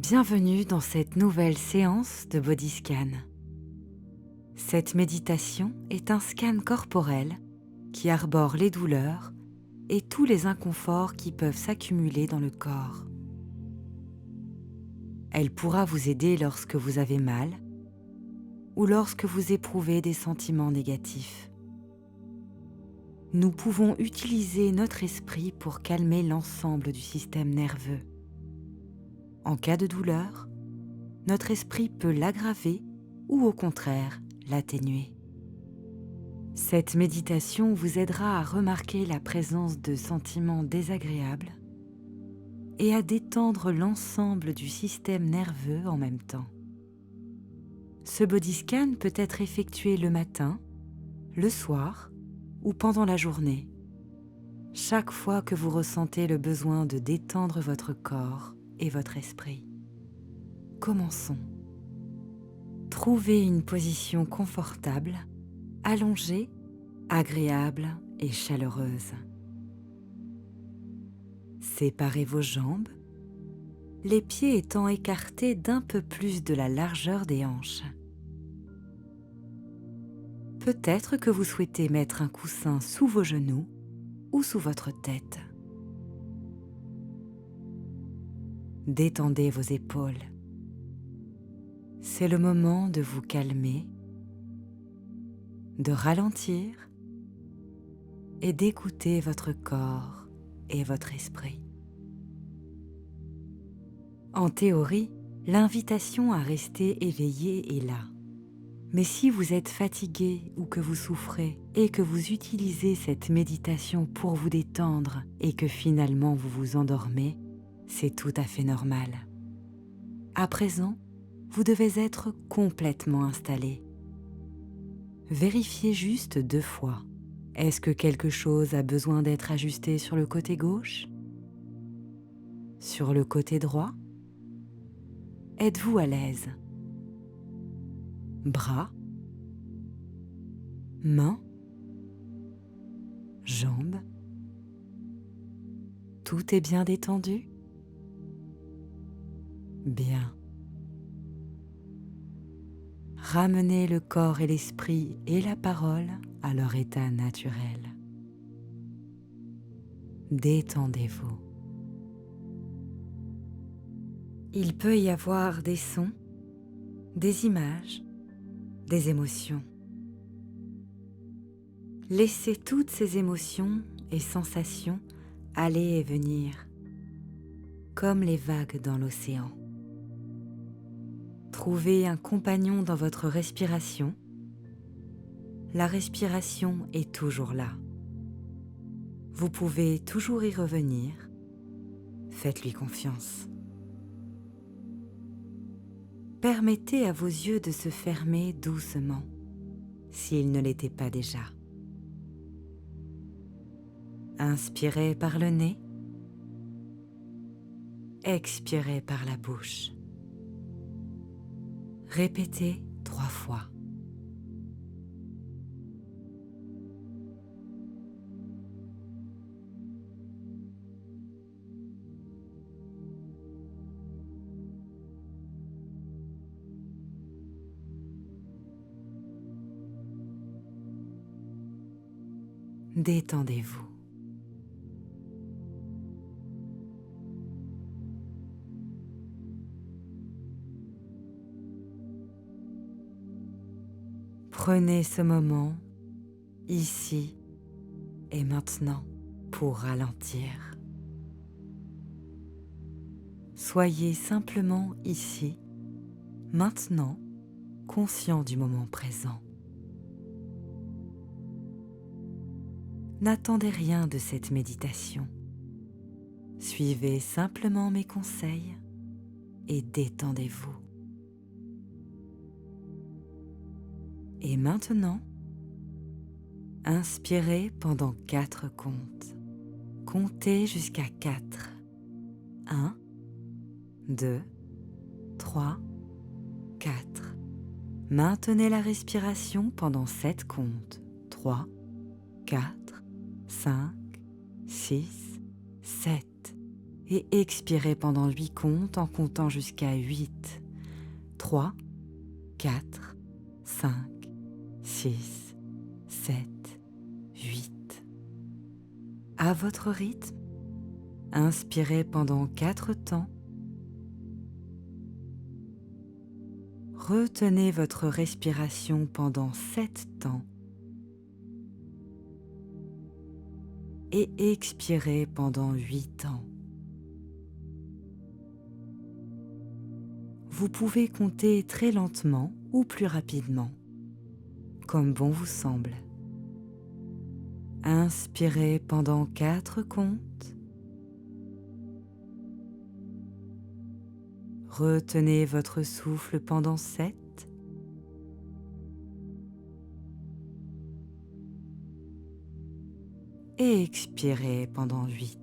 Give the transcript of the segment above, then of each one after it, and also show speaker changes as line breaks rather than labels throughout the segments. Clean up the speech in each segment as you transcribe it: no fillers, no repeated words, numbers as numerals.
Bienvenue dans cette nouvelle séance de Body Scan. Cette méditation est un scan corporel qui arbore les douleurs et tous les inconforts qui peuvent s'accumuler dans le corps. Elle pourra vous aider lorsque vous avez mal ou lorsque vous éprouvez des sentiments négatifs. Nous pouvons utiliser notre esprit pour calmer l'ensemble du système nerveux. En cas de douleur, notre esprit peut l'aggraver ou au contraire l'atténuer. Cette méditation vous aidera à remarquer la présence de sentiments désagréables et à détendre l'ensemble du système nerveux en même temps. Ce body scan peut être effectué le matin, le soir ou pendant la journée, chaque fois que vous ressentez le besoin de détendre votre corps et votre esprit. Commençons. Trouvez une position confortable, allongée, agréable et chaleureuse. Séparez vos jambes, les pieds étant écartés d'un peu plus de la largeur des hanches. Peut-être que vous souhaitez mettre un coussin sous vos genoux ou sous votre tête. Détendez vos épaules. C'est le moment de vous calmer, de ralentir et d'écouter votre corps et votre esprit. En théorie, l'invitation à rester éveillé est là. Mais si vous êtes fatigué ou que vous souffrez et que vous utilisez cette méditation pour vous détendre et que finalement vous vous endormez, c'est tout à fait normal. À présent, vous devez être complètement installé. Vérifiez juste 2 fois. Est-ce que quelque chose a besoin d'être ajusté sur le côté gauche? Sur le côté droit? Êtes-vous à l'aise? Bras? Mains? Jambes? Tout est bien détendu? Bien. Ramenez le corps et l'esprit et la parole à leur état naturel. Détendez-vous. Il peut y avoir des sons, des images, des émotions. Laissez toutes ces émotions et sensations aller et venir, comme les vagues dans l'océan. Trouvez un compagnon dans votre respiration. La respiration est toujours là. Vous pouvez toujours y revenir. Faites-lui confiance. Permettez à vos yeux de se fermer doucement, s'ils ne l'étaient pas déjà. Inspirez par le nez. Expirez par la bouche. Répétez 3 fois. Détendez-vous. Prenez ce moment, ici et maintenant, pour ralentir. Soyez simplement ici, maintenant, conscient du moment présent. N'attendez rien de cette méditation. Suivez simplement mes conseils et détendez-vous. Et maintenant, inspirez pendant 4 comptes. Comptez jusqu'à 4. 1, 2, 3, 4. Maintenez la respiration pendant 7 comptes. 3, 4, 5, 6, 7. et expirez pendant 8 comptes en comptant jusqu'à 8. 3, 4, 5, 6, 7, 8. À votre rythme, inspirez pendant 4 temps. Retenez votre respiration pendant 7 temps et expirez pendant 8 temps. Vous pouvez compter très lentement ou plus rapidement, comme bon vous semble. Inspirez pendant 4 comptes. Retenez votre souffle pendant 7. Et expirez pendant 8.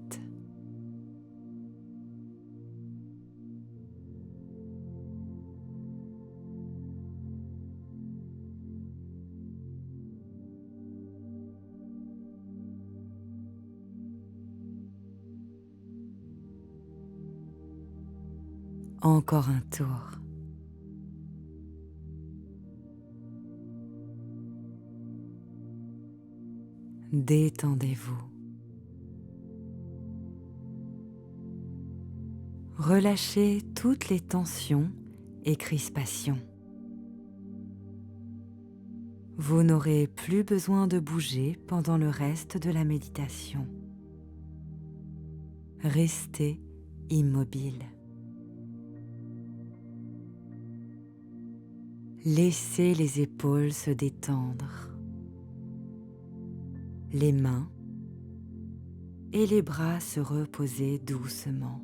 Encore un tour. Détendez-vous. Relâchez toutes les tensions et crispations. Vous n'aurez plus besoin de bouger pendant le reste de la méditation. Restez immobile. Laissez les épaules se détendre, les mains et les bras se reposer doucement.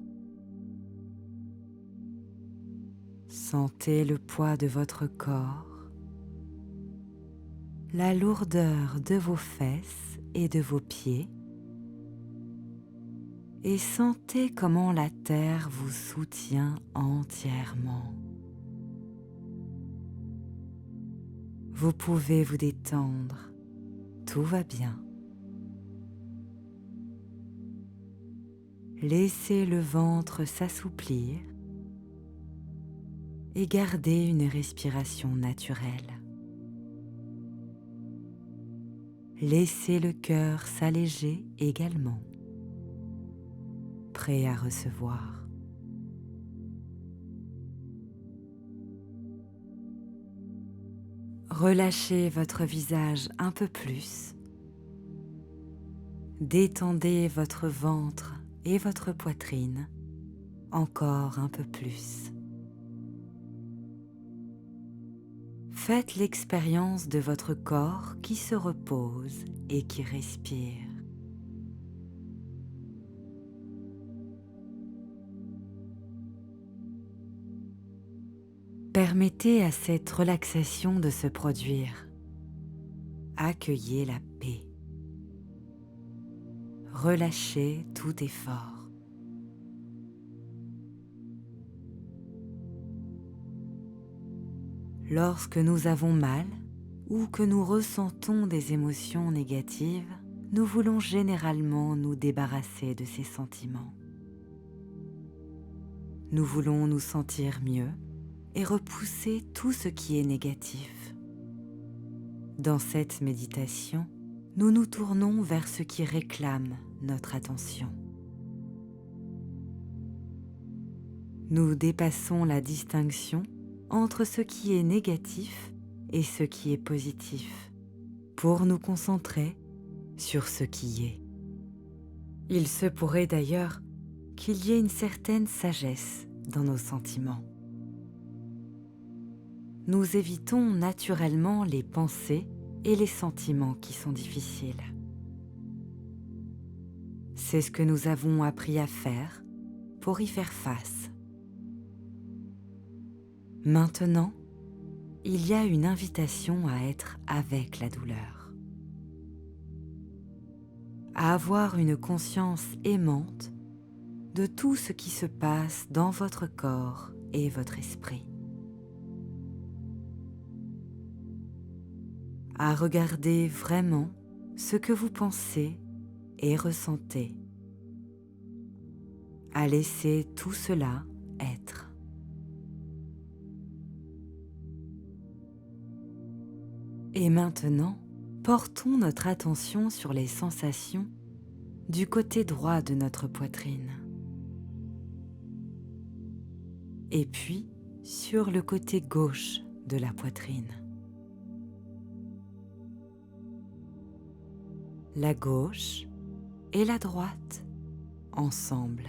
Sentez le poids de votre corps, la lourdeur de vos fesses et de vos pieds, et sentez comment la terre vous soutient entièrement. Vous pouvez vous détendre, tout va bien. Laissez le ventre s'assouplir et gardez une respiration naturelle. Laissez le cœur s'alléger également, prêt à recevoir. Relâchez votre visage un peu plus. Détendez votre ventre et votre poitrine encore un peu plus. Faites l'expérience de votre corps qui se repose et qui respire. Permettez à cette relaxation de se produire. Accueillez la paix. Relâchez tout effort. Lorsque nous avons mal ou que nous ressentons des émotions négatives, nous voulons généralement nous débarrasser de ces sentiments. Nous voulons nous sentir mieux et repousser tout ce qui est négatif. Dans cette méditation, nous nous tournons vers ce qui réclame notre attention. Nous dépassons la distinction entre ce qui est négatif et ce qui est positif, pour nous concentrer sur ce qui est. Il se pourrait d'ailleurs qu'il y ait une certaine sagesse dans nos sentiments. Nous évitons naturellement les pensées et les sentiments qui sont difficiles. C'est ce que nous avons appris à faire pour y faire face. Maintenant, il y a une invitation à être avec la douleur, à avoir une conscience aimante de tout ce qui se passe dans votre corps et votre esprit, à regarder vraiment ce que vous pensez et ressentez, à laisser tout cela être. Et maintenant, portons notre attention sur les sensations du côté droit de notre poitrine. Et puis sur le côté gauche de la poitrine. La gauche et la droite ensemble.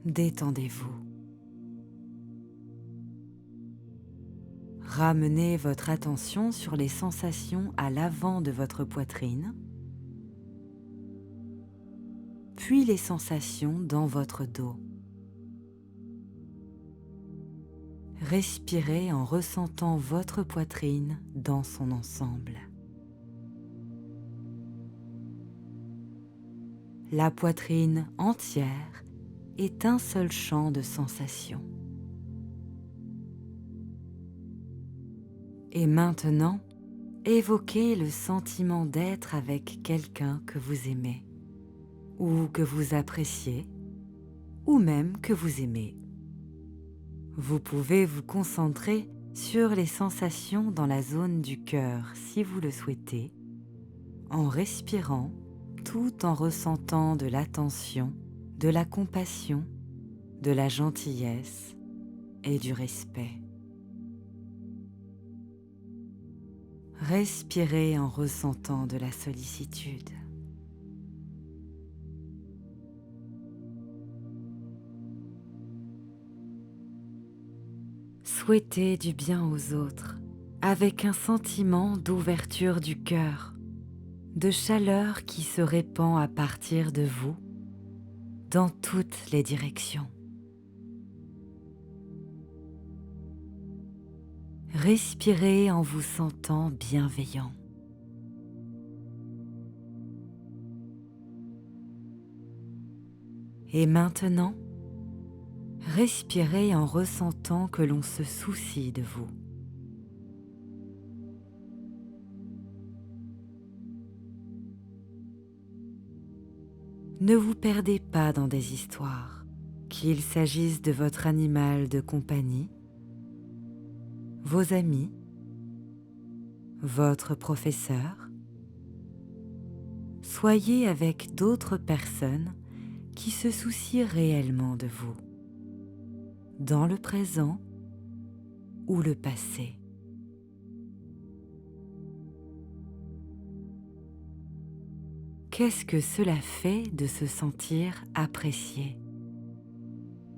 Détendez-vous. Ramenez votre attention sur les sensations à l'avant de votre poitrine, puis les sensations dans votre dos. Respirez en ressentant votre poitrine dans son ensemble. La poitrine entière est un seul champ de sensations. Et maintenant, évoquez le sentiment d'être avec quelqu'un que vous aimez, ou que vous appréciez, ou même que vous aimez. Vous pouvez vous concentrer sur les sensations dans la zone du cœur si vous le souhaitez, en respirant tout en ressentant de l'attention, de la compassion, de la gentillesse et du respect. Respirez en ressentant de la sollicitude. Souhaitez du bien aux autres avec un sentiment d'ouverture du cœur, de chaleur qui se répand à partir de vous dans toutes les directions. Respirez en vous sentant bienveillant. Et maintenant, respirez en ressentant que l'on se soucie de vous. Ne vous perdez pas dans des histoires, qu'il s'agisse de votre animal de compagnie, vos amis, votre professeur. Soyez avec d'autres personnes qui se soucient réellement de vous, dans le présent ou le passé. Qu'est-ce que cela fait de se sentir apprécié,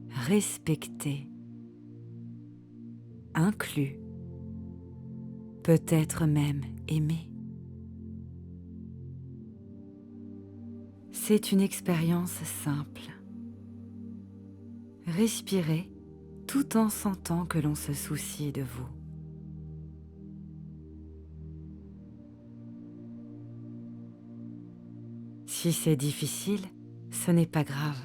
respecté, inclus, peut-être même aimé? C'est une expérience simple. Respirez tout en sentant que l'on se soucie de vous. Si c'est difficile, ce n'est pas grave.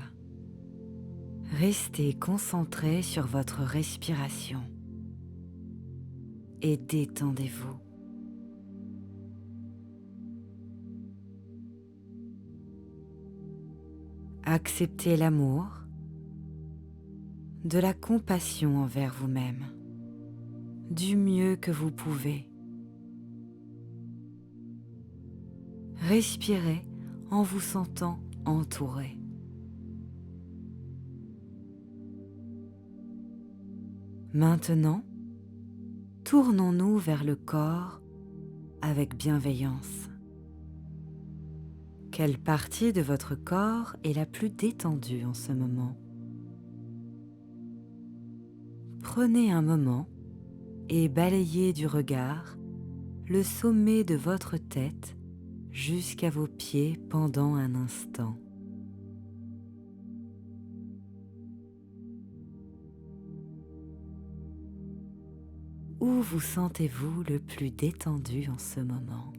Restez concentré sur votre respiration et détendez-vous. Acceptez l'amour, de la compassion envers vous-même, du mieux que vous pouvez. Respirez en vous sentant entouré. Maintenant, tournons-nous vers le corps avec bienveillance. Quelle partie de votre corps est la plus détendue en ce moment? Prenez un moment et balayez du regard le sommet de votre tête jusqu'à vos pieds pendant un instant. Où vous sentez-vous le plus détendu en ce moment?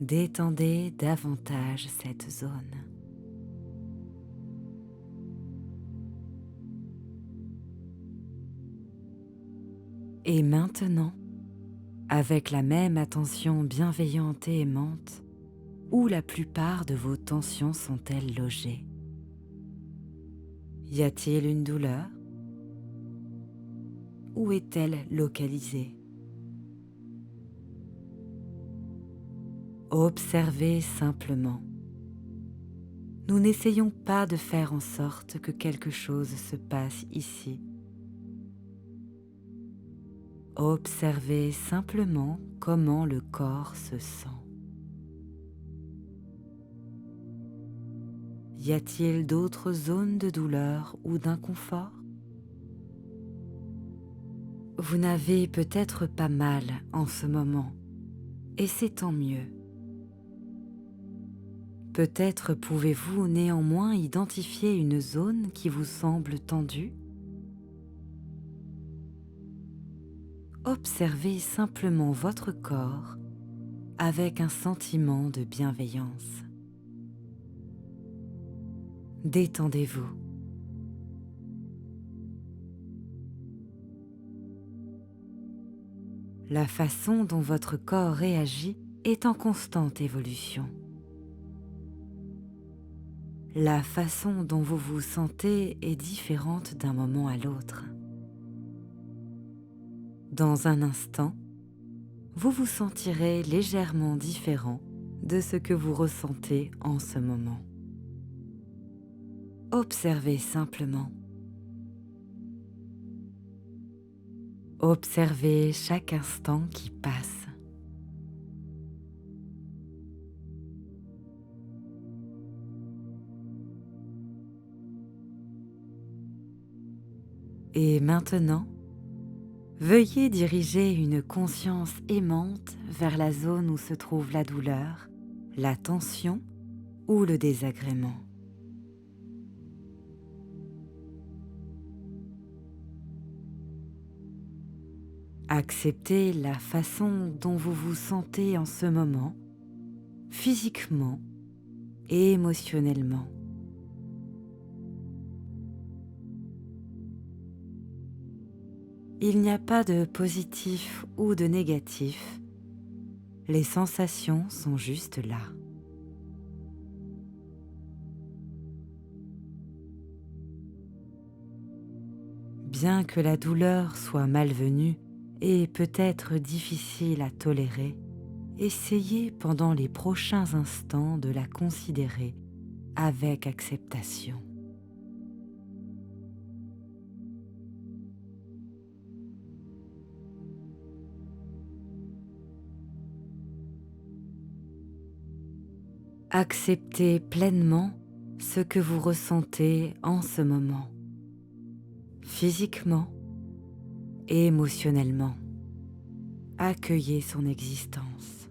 Détendez davantage cette zone. Et maintenant, avec la même attention bienveillante et aimante, où la plupart de vos tensions sont-elles logées? Y a-t-il une douleur? Où est-elle localisée? Observez simplement. Nous n'essayons pas de faire en sorte que quelque chose se passe ici. Observez simplement comment le corps se sent. Y a-t-il d'autres zones de douleur ou d'inconfort? Vous n'avez peut-être pas mal en ce moment, et c'est tant mieux. Peut-être pouvez-vous néanmoins identifier une zone qui vous semble tendue? Observez simplement votre corps avec un sentiment de bienveillance. Détendez-vous. La façon dont votre corps réagit est en constante évolution. La façon dont vous vous sentez est différente d'un moment à l'autre. Dans un instant, vous vous sentirez légèrement différent de ce que vous ressentez en ce moment. Observez simplement. Observez chaque instant qui passe. Et maintenant, veuillez diriger une conscience aimante vers la zone où se trouve la douleur, la tension ou le désagrément. Acceptez la façon dont vous vous sentez en ce moment, physiquement et émotionnellement. Il n'y a pas de positif ou de négatif, les sensations sont juste là. Bien que la douleur soit malvenue et peut-être difficile à tolérer, essayez pendant les prochains instants de la considérer avec acceptation. Acceptez pleinement ce que vous ressentez en ce moment, physiquement et émotionnellement. Accueillez son existence.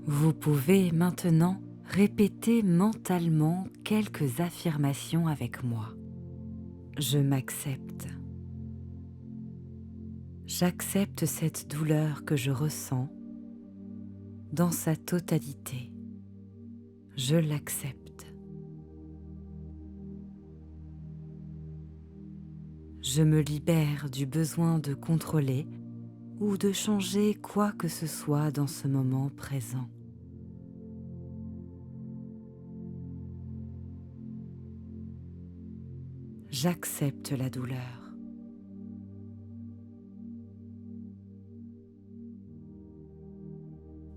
Vous pouvez maintenant répéter mentalement quelques affirmations avec moi. Je m'accepte. J'accepte cette douleur que je ressens dans sa totalité. Je l'accepte. Je me libère du besoin de contrôler ou de changer quoi que ce soit dans ce moment présent. J'accepte la douleur.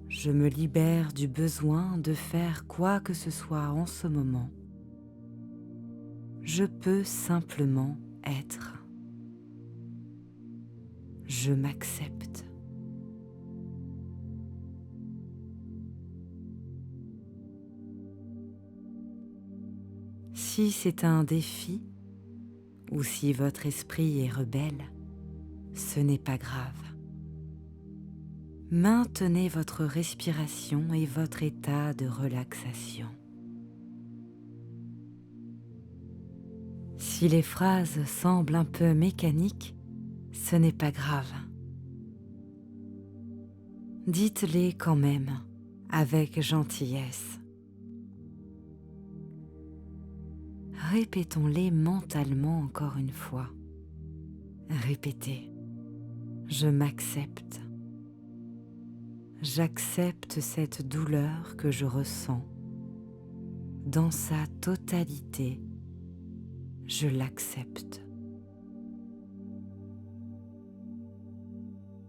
Je me libère du besoin de faire quoi que ce soit en ce moment. Je peux simplement être. Je m'accepte. Si c'est un défi, ou si votre esprit est rebelle, ce n'est pas grave. Maintenez votre respiration et votre état de relaxation. Si les phrases semblent un peu mécaniques, ce n'est pas grave. Dites-les quand même avec gentillesse. Répétons-les mentalement encore une fois. Répétez. Je m'accepte. J'accepte cette douleur que je ressens. Dans sa totalité, je l'accepte.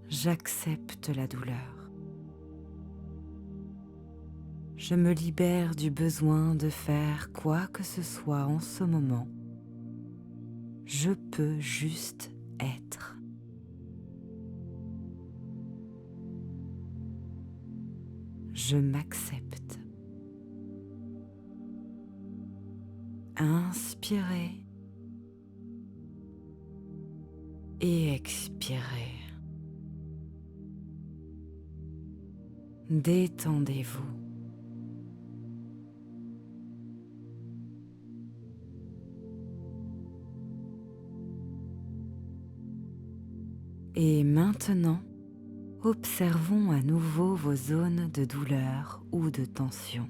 J'accepte la douleur. Je me libère du besoin de faire quoi que ce soit en ce moment. Je peux juste être. Je m'accepte. Inspirez et expirez. Détendez-vous. Et maintenant, observons à nouveau vos zones de douleur ou de tension.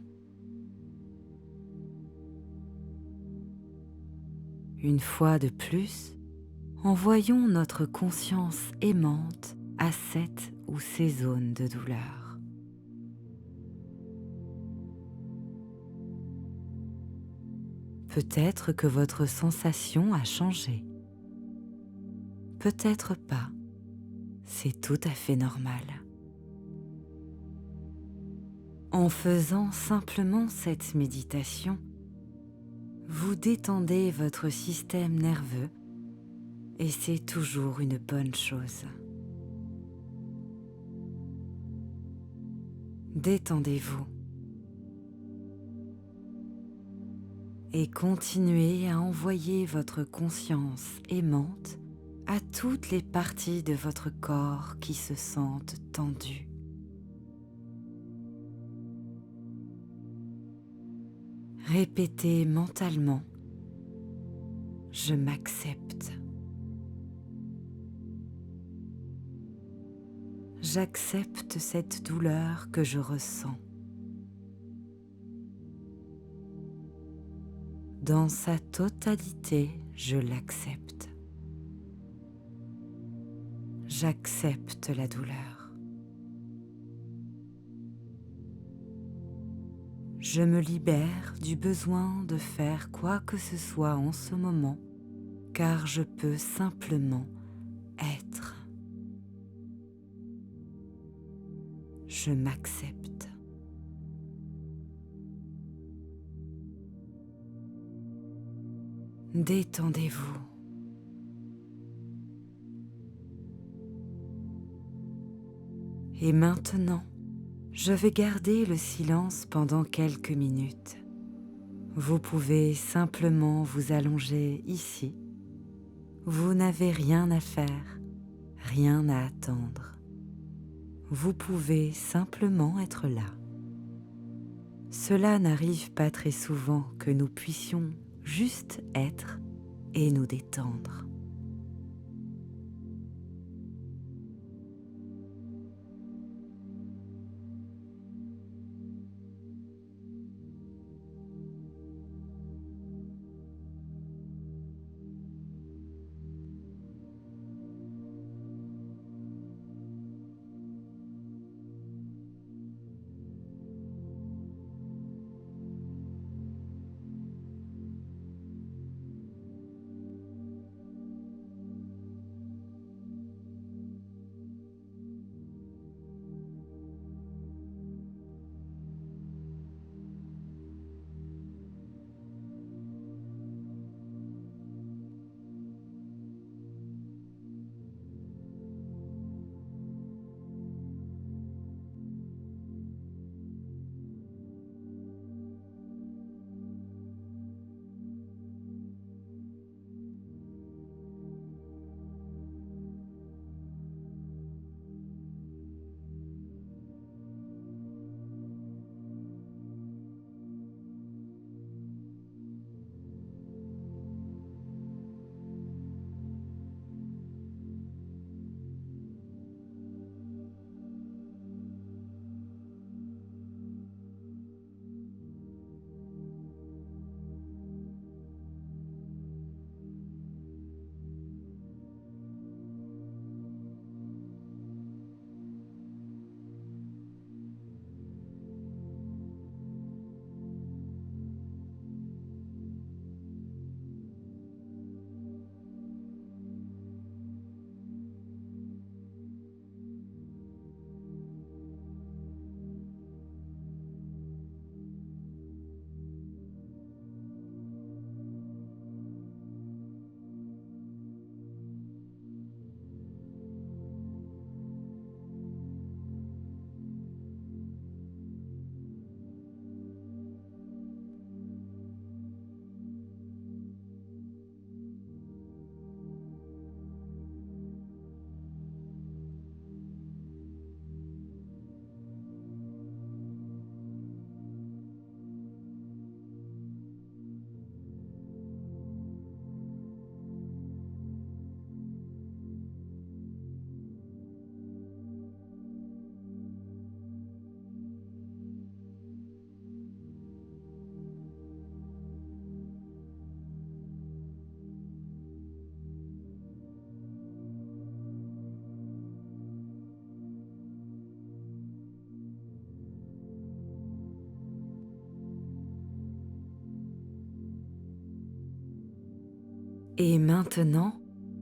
Une fois de plus, envoyons notre conscience aimante à cette ou ces zones de douleur. Peut-être que votre sensation a changé. Peut-être pas. C'est tout à fait normal. En faisant simplement cette méditation, vous détendez votre système nerveux et c'est toujours une bonne chose. Détendez-vous et continuez à envoyer votre conscience aimante à toutes les parties de votre corps qui se sentent tendues. Répétez mentalement « Je m'accepte ». J'accepte cette douleur que je ressens. Dans sa totalité, je l'accepte. J'accepte la douleur. Je me libère du besoin de faire quoi que ce soit en ce moment, car je peux simplement être. Je m'accepte. Détendez-vous. Et maintenant, je vais garder le silence pendant quelques minutes. Vous pouvez simplement vous allonger ici. Vous n'avez rien à faire, rien à attendre. Vous pouvez simplement être là. Cela n'arrive pas très souvent que nous puissions juste être et nous détendre. Et maintenant,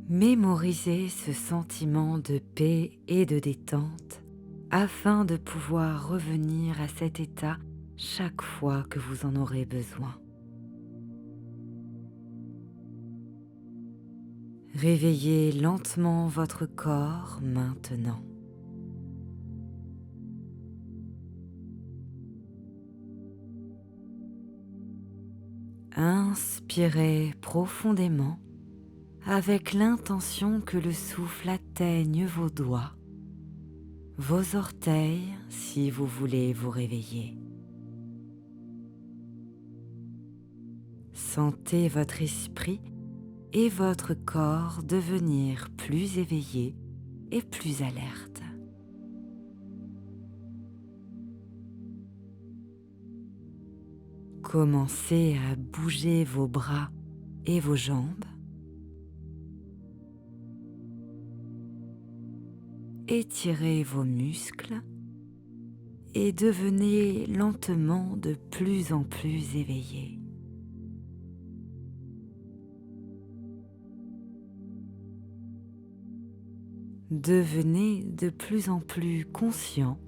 mémorisez ce sentiment de paix et de détente afin de pouvoir revenir à cet état chaque fois que vous en aurez besoin. Réveillez lentement votre corps maintenant. Inspirez profondément avec l'intention que le souffle atteigne vos doigts, vos orteils si vous voulez vous réveiller. Sentez votre esprit et votre corps devenir plus éveillés et plus alertes. Commencez à bouger vos bras et vos jambes. Étirez vos muscles et devenez lentement de plus en plus éveillés. Devenez de plus en plus conscient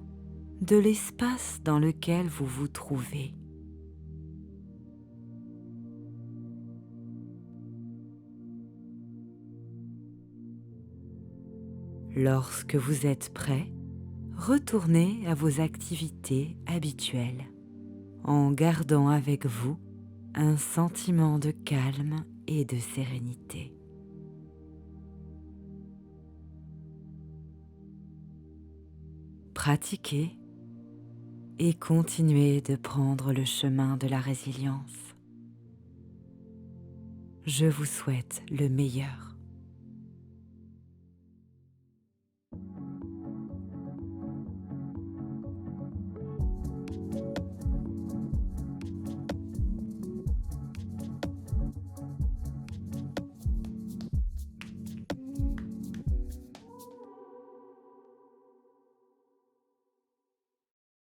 de l'espace dans lequel vous vous trouvez. Lorsque vous êtes prêt, retournez à vos activités habituelles en gardant avec vous un sentiment de calme et de sérénité. Pratiquez et continuez de prendre le chemin de la résilience. Je vous souhaite le meilleur.